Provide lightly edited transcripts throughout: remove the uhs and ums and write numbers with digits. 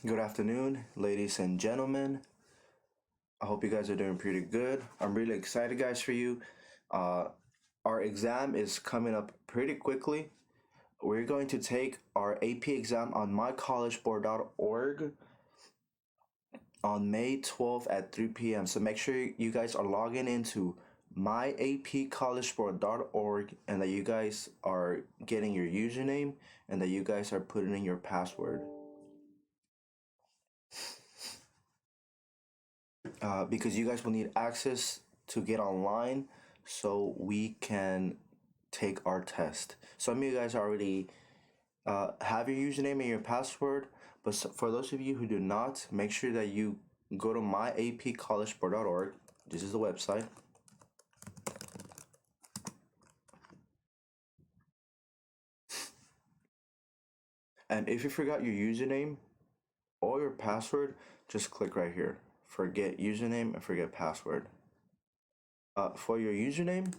Good afternoon, ladies and gentlemen. I hope you guys are doing pretty good. I'm really excited, guys, for you. Uh, our exam is coming up pretty quickly. We're going to take our AP exam on mycollegeboard.org on May 12th at 3 p.m. So make sure you guys are logging into myapcollegeboard.org and that you guys are getting your username and that you guys are putting in your password. Because you guys will need access to get online so we can take our test. Some of you guys already have your username and your password, but for those of you who do not, make sure that you go to myapcollegeboard.org. This is the website. And if you forgot your username or your password, just click right here. Forget username and forget password. For your username,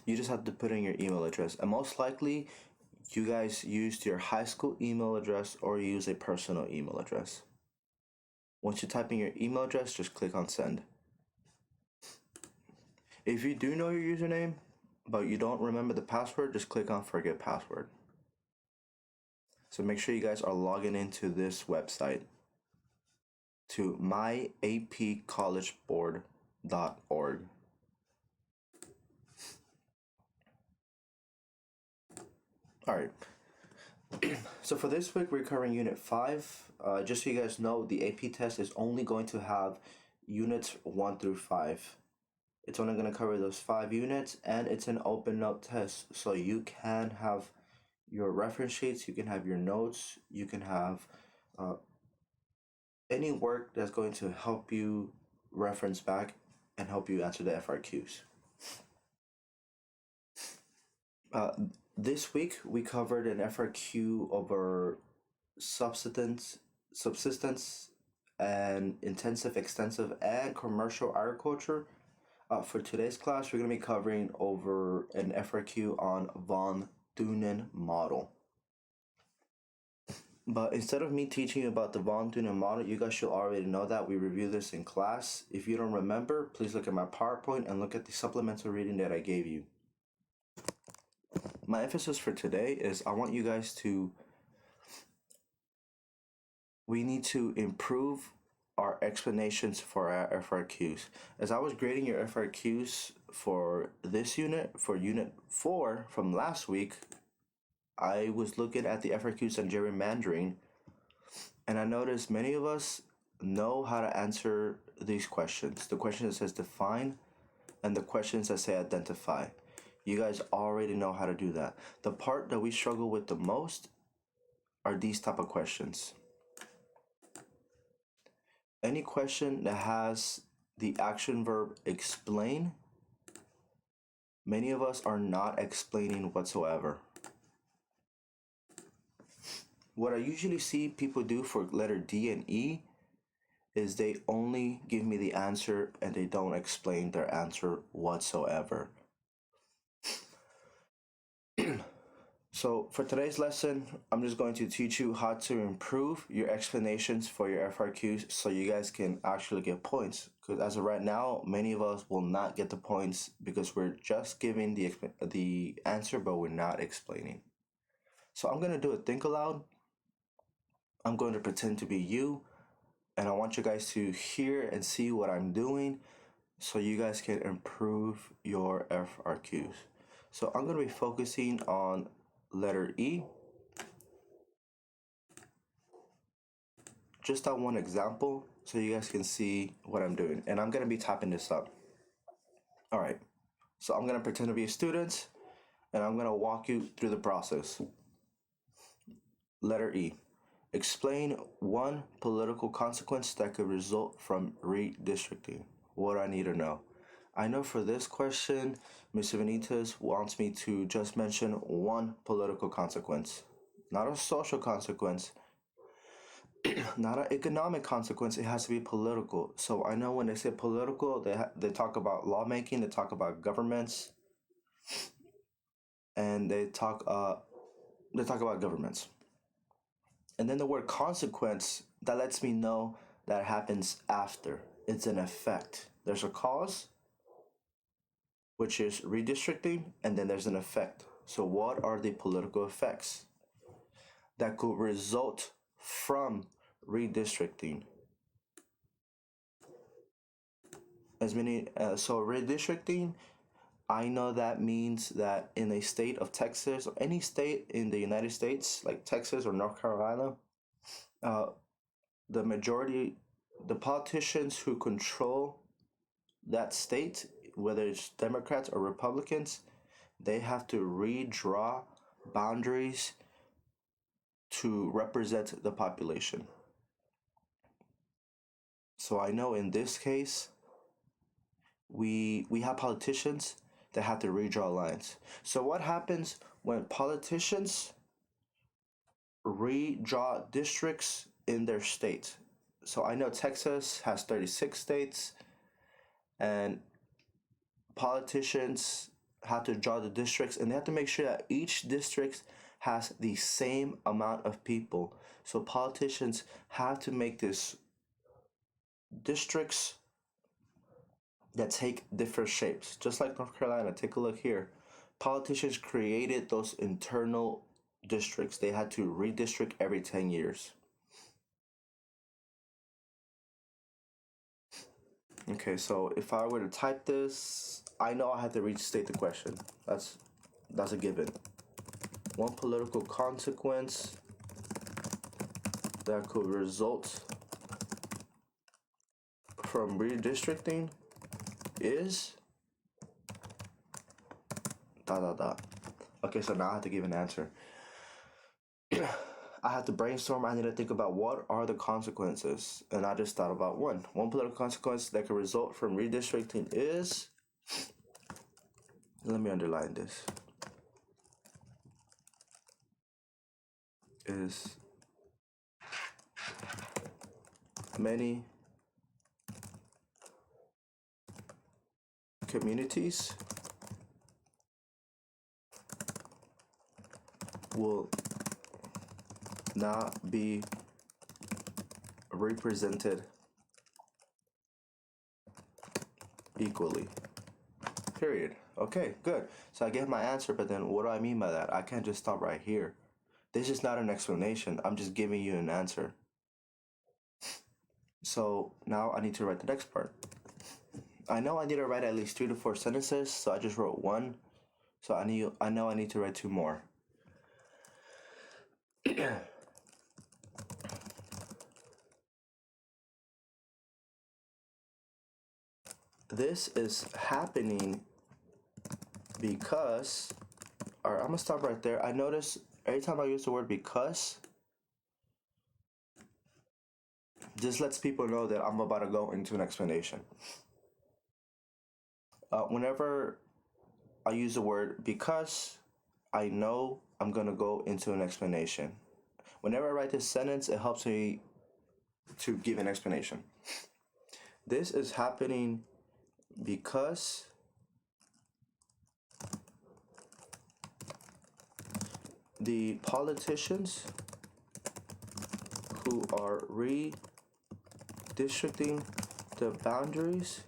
you just have to put in your email address. And most likely, you guys used your high school email address or use a personal email address. Once you type in your email address, just click on send. If you do know your username, but you don't remember the password, just click on forget password. So make sure you guys are logging into this website to myapcollegeboard.org. All right. So for this week, we're covering Unit 5. Just so you guys know, the AP test is only going to have Units 1 through 5. It's only going to cover those 5 units, and it's an open note test. So you can have your reference sheets, you can have your notes, you can have any work that's going to help you reference back and help you answer the FRQs. This week, we covered an FRQ over subsistence, and intensive, extensive, and commercial agriculture. For today's class, we're going to be covering over an FRQ on von Thunen model. But instead of me teaching you about the von Thunen model, you guys should already know that. We reviewed this in class. If you don't remember, please look at my PowerPoint and look at the supplemental reading that I gave you. My emphasis for today is I want you guys we need to improve our explanations for our FRQs. As I was grading your FRQs for this unit, for Unit 4 from last week, I was looking at the FRQs on gerrymandering, and I noticed many of us know how to answer these questions. The question that says define and the questions that say identify. You guys already know how to do that. The part that we struggle with the most are these type of questions. Any question that has the action verb explain, many of us are not explaining whatsoever. What I usually see people do for letter D and E is they only give me the answer and they don't explain their answer whatsoever. So for today's lesson, I'm just going to teach you how to improve your explanations for your FRQs so you guys can actually get points. Because as of right now, many of us will not get the points because we're just giving the answer, but we're not explaining. So I'm going to do a think aloud. I'm going to pretend to be you, and I want you guys to hear and see what I'm doing so you guys can improve your FRQs. So I'm going to be focusing on letter E. Just that one example so you guys can see what I'm doing. And I'm going to be typing this up. All right. So I'm going to pretend to be a student and I'm going to walk you through the process. Letter E. Explain one political consequence that could result from redistricting. What do I need to know? I know for this question, Mr. Benitez wants me to just mention one political consequence, not a social consequence, not an economic consequence. It has to be political. So I know when they say political, they talk about lawmaking, they talk about governments, and they talk they talk about governments. And then the word consequence, that lets me know that happens after. It's an effect. There's a cause, which is redistricting, and then there's an effect. So what are the political effects that could result from redistricting? So redistricting, I know that means that in a state of Texas or any state in the United States, like Texas or North Carolina, uh, the politicians who control that state, whether it's Democrats or Republicans, they have to redraw boundaries to represent the population. So I know in this case, we have politicians that have to redraw lines. So what happens when politicians redraw districts in their state? So I know Texas has 36 states, and politicians have to draw the districts, and they have to make sure that each district has the same amount of people. So politicians have to make this districts that take different shapes. Just like North Carolina, take a look here. Politicians created those internal districts. They had to redistrict every 10 years. Okay, so if I were to type this, I know I have to restate the question. That's a given. One political consequence that could result from redistricting is ... Okay, so now I have to give an answer. I have to brainstorm. I need to think about what are the consequences, and I just thought about one. One political consequence that could result from redistricting is... Let me underline this. Is many communities will not be represented equally. Period. Okay, good. So I gave my answer, but then what do I mean by that? I can't just stop right here. This is not an explanation. I'm just giving you an answer. So now I need to write the next part. I know I need to write at least 3 to 4 sentences, so I just wrote one. So I know I need to write 2 more. This is happening because... All right, I'm gonna stop right there. I notice every time I use the word because, this lets people know that I'm about to go into an explanation. Whenever I use the word because, I know I'm gonna go into an explanation. Whenever I write this sentence, it helps me to give an explanation. This is happening because the politicians who are redistricting the boundaries,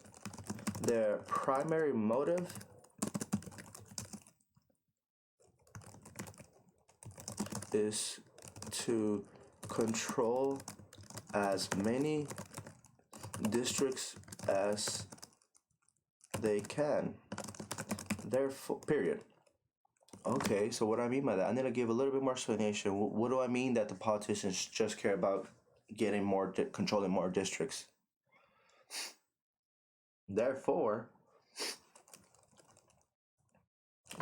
their primary motive is to control as many districts as they can. Therefore, period. Okay, so what do I mean by that? I need to give a little bit more explanation. What do I mean that the politicians just care about getting more, controlling more districts? Therefore,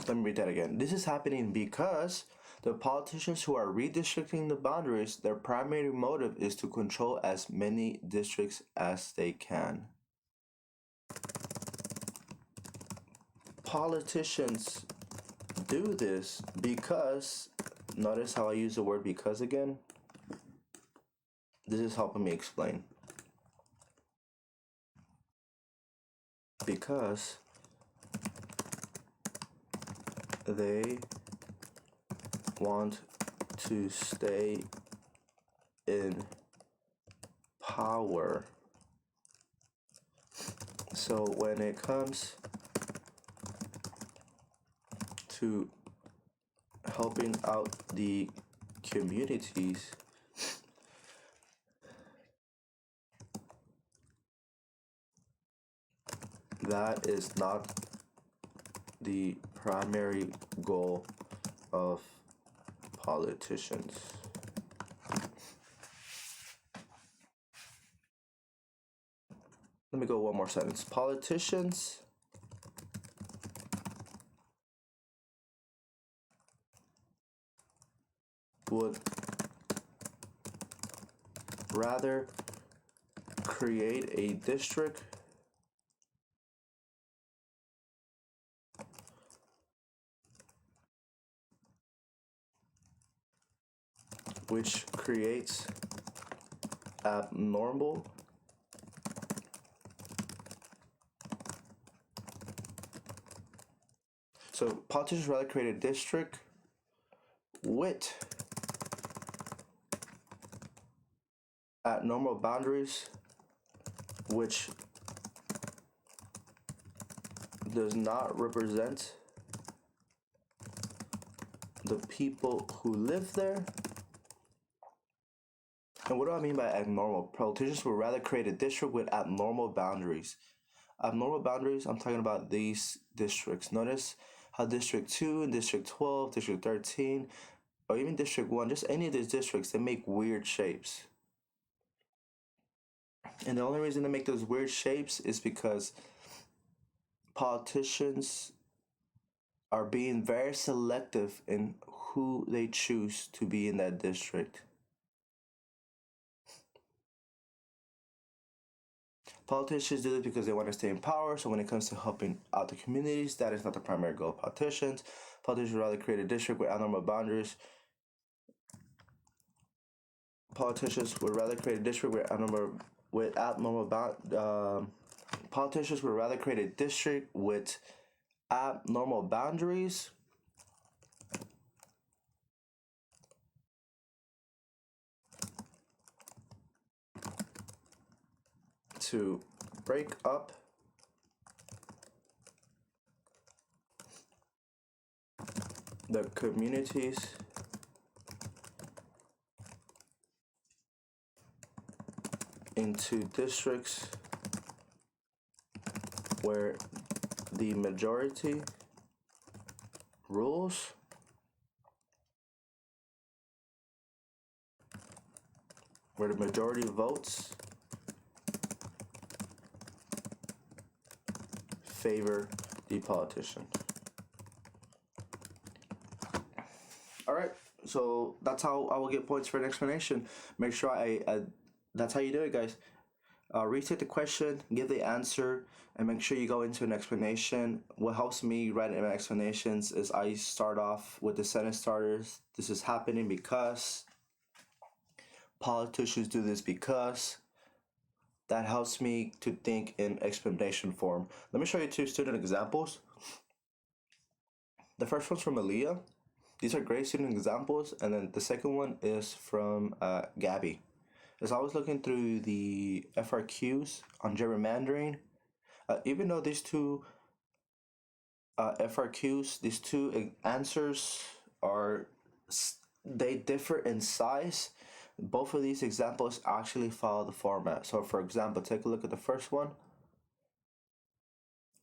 let me read that again. This is happening because the politicians who are redistricting the boundaries, their primary motive is to control as many districts as they can. Politicians do this because, notice how I use the word because again? This is helping me explain. Because they want to stay in power. So when it comes to helping out the communities, that is not the primary goal of politicians. Let me go one more sentence. Politicians would rather create a district which creates abnormal so politicians rather create a district with abnormal boundaries which does not represent the people who live there. And what do I mean by abnormal? Politicians would rather create a district with abnormal boundaries. Abnormal boundaries, I'm talking about these districts. Notice how District 2 and District 12, District 13, or even District 1, just any of these districts, they make weird shapes. And the only reason they make those weird shapes is because politicians are being very selective in who they choose to be in that district. Politicians do this because they want to stay in power, so when it comes to helping out the communities, that is not the primary goal of politicians. Politicians would rather create a district with abnormal boundaries. Politicians would rather create a district with abnormal politicians would rather create a district with abnormal boundaries to break up the communities into districts where the majority rules where the majority votes favor the politician. All right, so that's how I will get points for an explanation. Make sure that's how you do it, guys. Restate the question, give the answer, and make sure you go into an explanation. What helps me write in my explanations is I start off with the sentence starters. This is happening because politicians do this because. That helps me to think in explanation form. Let me show you two student examples. The first one's from Aaliyah. These are great student examples, and then the second one is from Gabby. As I was looking through the FRQs on gerrymandering, even though these two FRQs, these two answers they differ in size, both of these examples actually follow the format. So for example, take a look at the first one.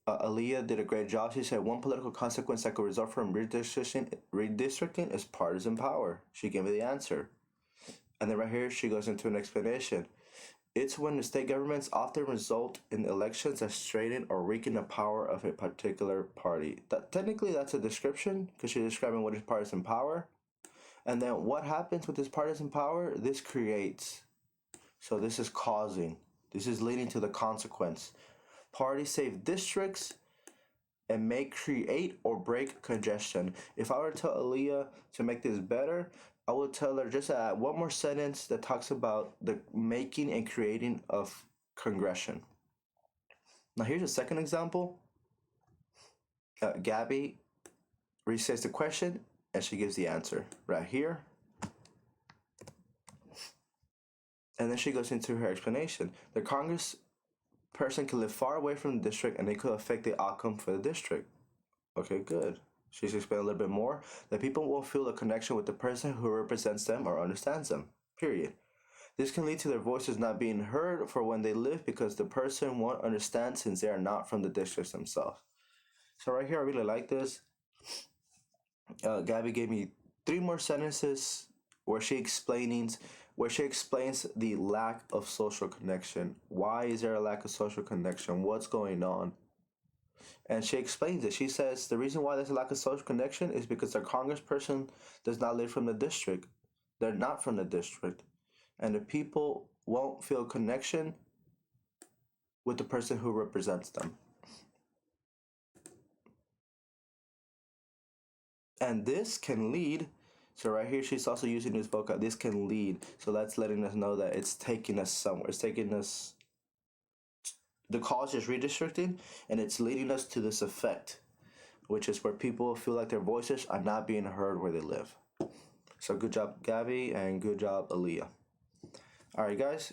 Aaliyah did a great job. She said one political consequence that could result from redistricting is partisan power. She gave me the answer. And then right here, she goes into an explanation. It's when the state governments often result in elections that straighten or weaken the power of a particular party. Technically, that's a description because she's describing what is partisan power. And then what happens with this partisan power? This creates. So this is causing. This is leading to the consequence. Parties save districts and may create or break congestion. If I were to tell Aaliyah to make this better, I would tell her just add one more sentence that talks about the making and creating of congestion. Now here's a second example. Gabby restates the question. and she gives the answer right here. And then she goes into her explanation. The Congress person can live far away from the district and they could affect the outcome for the district. Okay, good. She's explained a little bit more. The people won't feel a connection with the person who represents them or understands them. Period. This can lead to their voices not being heard for when they live because the person won't understand since they are not from the districts themselves. So right here, I really like this. Gabby gave me 3 more sentences where she explains the lack of social connection. Why is there a lack of social connection? What's going on? And she explains it. She says the reason why there's a lack of social connection is because the congressperson does not live from the district. They're not from the district. And the people won't feel connection with the person who represents them. And this can lead, so right here she's also using this vocab, this can lead. So that's letting us know that it's taking us somewhere. It's taking us, the cause is redistricting, and it's leading us to this effect, which is where people feel like their voices are not being heard where they live. So good job, Gabby, and good job, Aaliyah. All right, guys.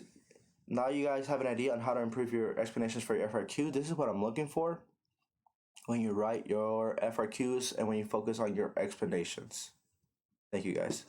Now you guys have an idea on how to improve your explanations for your FRQ. This is what I'm looking for when you write your FRQs and when you focus on your explanations. Thank you, guys.